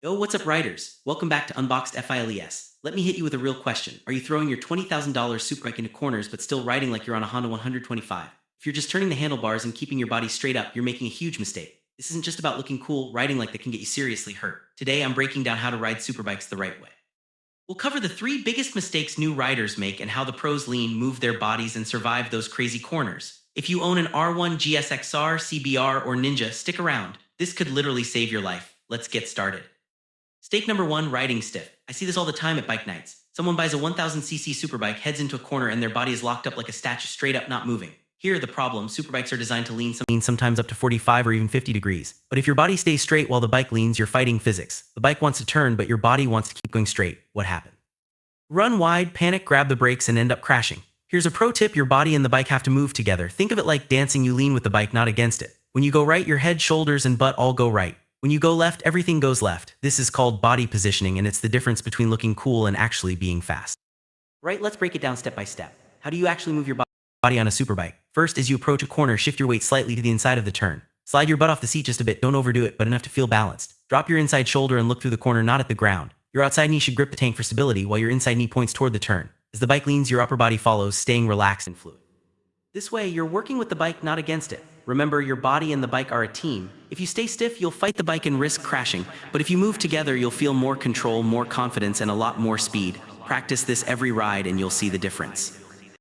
Yo, what's up, riders? Welcome back to Unboxed H.E.S. Let me hit you with a real question. Are you throwing your $20,000 Superbike into corners but still riding like you're on a Honda 125? If you're just turning the handlebars and keeping your body straight up, you're making a huge mistake. This isn't just about looking cool, riding like that can get you seriously hurt. Today, I'm breaking down how to ride Superbikes the right way. We'll cover the three biggest mistakes new riders make and how the pros lean, move their bodies, and survive those crazy corners. If you own an R1 GSXR, CBR, or Ninja, stick around. This could literally save your life. Let's get started. Mistake number one, riding stiff. I see this all the time at bike nights. Someone buys a 1000cc Superbike, heads into a corner, and their body is locked up like a statue, straight up not moving. Here, the problem, Superbikes are designed to lean sometimes up to 45 or even 50 degrees. But if your body stays straight while the bike leans, you're fighting physics. The bike wants to turn, but your body wants to keep going straight. What happened? Run wide, panic, grab the brakes, and end up crashing. Here's a pro tip: your body and the bike have to move together. Think of it like dancing. You lean with the bike, not against it. When you go right, your head, shoulders, and butt all go right. When you go left, everything goes left. This is called body positioning, and it's the difference between looking cool and actually being fast. Right, let's break it down step by step. How do you actually move your body on a Superbike? First, as you approach a corner, shift your weight slightly to the inside of the turn. Slide your butt off the seat just a bit, don't overdo it, but enough to feel balanced. Drop your inside shoulder and look through the corner, not at the ground. Your outside knee should grip the tank for stability, while your inside knee points toward the turn. As the bike leans, your upper body follows, staying relaxed and fluid. This way, you're working with the bike, not against it. Remember, your body and the bike are a team. If you stay stiff, you'll fight the bike and risk crashing. But if you move together, you'll feel more control, more confidence, and a lot more speed. Practice this every ride and you'll see the difference.